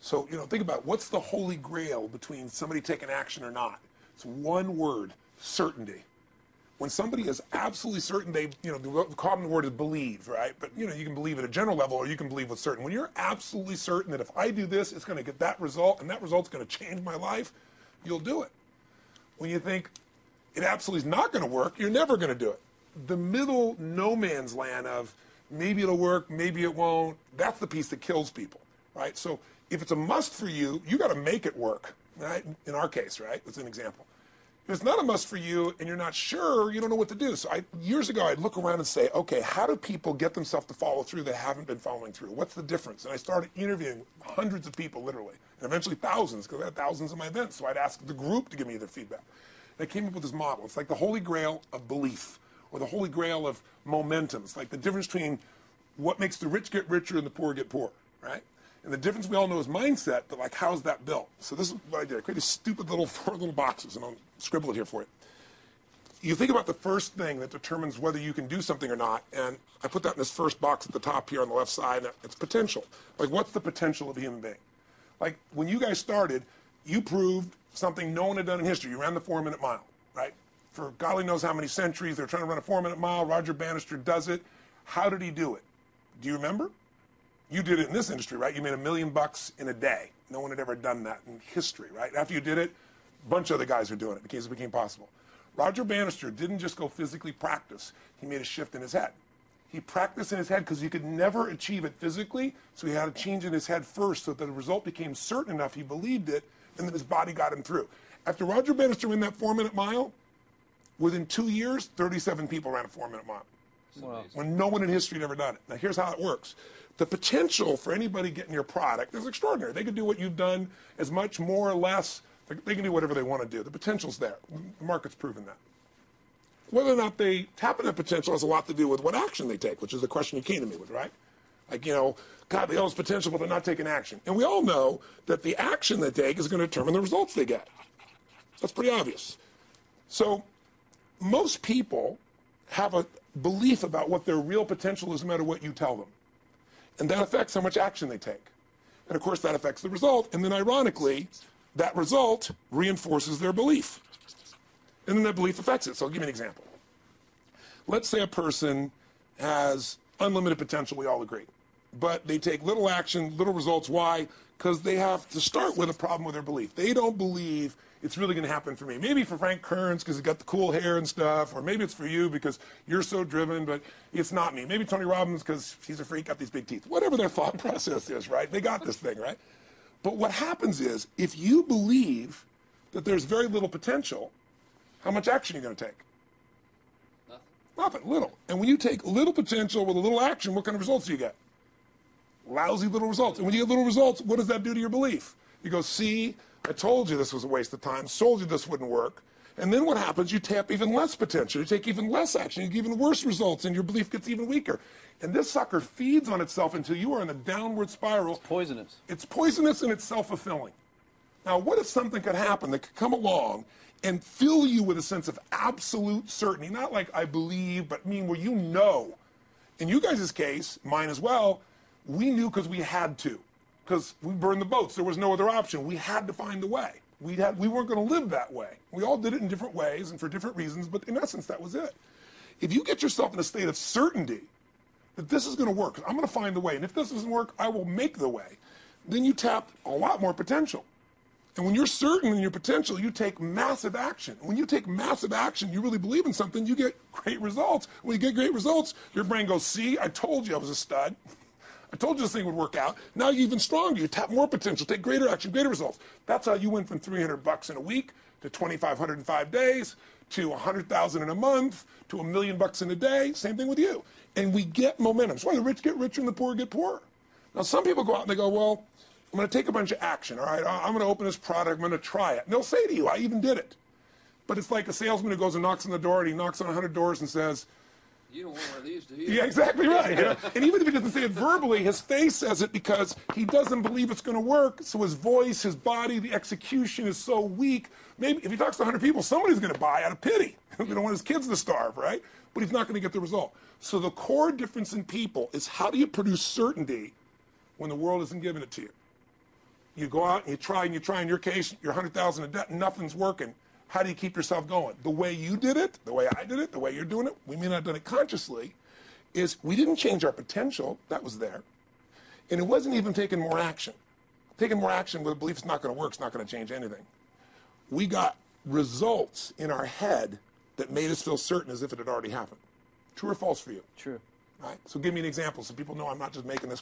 So, think about what's the holy grail between somebody taking action or not. It's one word, certainty. When somebody is absolutely certain, the common word is believe, right? But, you can believe at a general level or you can believe with certain. When you're absolutely certain that if I do this, it's going to get that result and that result's going to change my life, you'll do it. When you think it absolutely is not going to work, you're never going to do it. The middle no man's land of maybe it'll work, maybe it won't, that's the piece that kills people, right? So if it's a must for you, you got to make it work, right? In our case, right? It's an example. If it's not a must for you and you're not sure, you don't know what to do. So years ago, I'd look around and say, okay, how do people get themselves to follow through that haven't been following through? What's the difference? And I started interviewing hundreds of people, literally, and eventually thousands, because I had thousands of my events. So I'd ask the group to give me their feedback. And I came up with this model. It's like the holy grail of belief, or the holy grail of momentum. It's like the difference between what makes the rich get richer and the poor get poor, right? And the difference we all know is mindset, but like, how's that built? So this is what I did. I created stupid little 4 little boxes, and I'll scribble it here for you. You think about the first thing that determines whether you can do something or not, and I put that in this first box at the top here on the left side, and it's potential. Like, what's the potential of a human being? Like, when you guys started, you proved something no one had done in history. You ran the 4-minute mile, right? For God only knows how many centuries, they're trying to run a 4-minute mile. Roger Bannister does it. How did he do it? Do you remember? You did it in this industry, right? You made $1 million in a day. No one had ever done that in history, right? After you did it, a bunch of other guys are doing it because it became possible. Roger Bannister didn't just go physically practice. He made a shift in his head. He practiced in his head because he could never achieve it physically, so he had to change in his head first so that the result became certain enough he believed it, and then his body got him through. After Roger Bannister ran that 4-minute mile, within 2 years, 37 people ran a 4-minute mile. Wow. When no one in history had ever done it. Now, here's how it works. The potential for anybody getting your product is extraordinary. They could do what you've done as much, more or less. They can do whatever they want to do. The potential's there. The market's proven that. Whether or not they tap into that potential has a lot to do with what action they take, which is the question you came to me with, right? Like, God, they all have potential, but they're not taking action. And we all know that the action they take is going to determine the results they get. That's pretty obvious. So most people have a belief about what their real potential is no matter what you tell them. And that affects how much action they take. And of course, that affects the result. And then ironically, that result reinforces their belief. And then that belief affects it. So I'll give you an example. Let's say a person has unlimited potential, we all agree. But they take little action, little results. Why? Because they have to start with a problem with their belief. They don't believe it's really going to happen for me. Maybe for Frank Kearns because he's got the cool hair and stuff, or maybe it's for you because you're so driven, but it's not me. Maybe Tony Robbins because he's a freak, got these big teeth. Whatever their thought process is, right? They got this thing, right? But what happens is, if you believe that there's very little potential, how much action are you going to take? Nothing, little. And when you take little potential with a little action, what kind of results do you get? Lousy little results. And when you get little results, what does that do to your belief? You go, see, I told you this was a waste of time, told you this wouldn't work. And then what happens? You tap even less potential. You take even less action. You get even worse results, and your belief gets even weaker. And this sucker feeds on itself until you are in a downward spiral. It's poisonous. It's poisonous and it's self-fulfilling. Now, what if something could happen that could come along and fill you with a sense of absolute certainty? Not like I believe, but where you know. In you guys' case, mine as well, we knew because we had to. Because we burned the boats. There was no other option. We had to find a way. We weren't going to live that way. We all did it in different ways and for different reasons, but in essence, that was it. If you get yourself in a state of certainty that this is going to work, I'm going to find the way, and if this doesn't work, I will make the way, then you tap a lot more potential. And when you're certain in your potential, you take massive action. When you take massive action, you really believe in something, you get great results. When you get great results, your brain goes, see, I told you I was a stud. I told you this thing would work out. Now you're even stronger. You tap more potential, take greater action, greater results. That's how you went from $300 in a week to $2,500 in 5 days to $100,000 in a month to $1 million in a day. Same thing with you. And we get momentum. That's why the rich get richer and the poor get poorer. Now some people go out and they go, well, I'm going to take a bunch of action. All right, I'm going to open this product. I'm going to try it. And they'll say to you, I even did it. But it's like a salesman who goes and knocks on the door, and he knocks on 100 doors and says, you don't want one of these, do you? Yeah, exactly right. And even if he doesn't say it verbally, his face says it because he doesn't believe it's going to work. So his voice, his body, the execution is so weak. Maybe if he talks to 100 people, somebody's going to buy out of pity. They don't want his kids to starve, right? But he's not going to get the result. So the core difference in people is how do you produce certainty when the world isn't giving it to you? You go out and you try, in your case, you're 100,000 in debt, and nothing's working. How do you keep yourself going? The way you did it, the way I did it, the way you're doing it, we may not have done it consciously, is we didn't change our potential, that was there. And it wasn't even taking more action. Taking more action with a belief it's not going to work, it's not going to change anything. We got results in our head that made us feel certain as if it had already happened. True or false for you? True. Right? So give me an example so people know I'm not just making this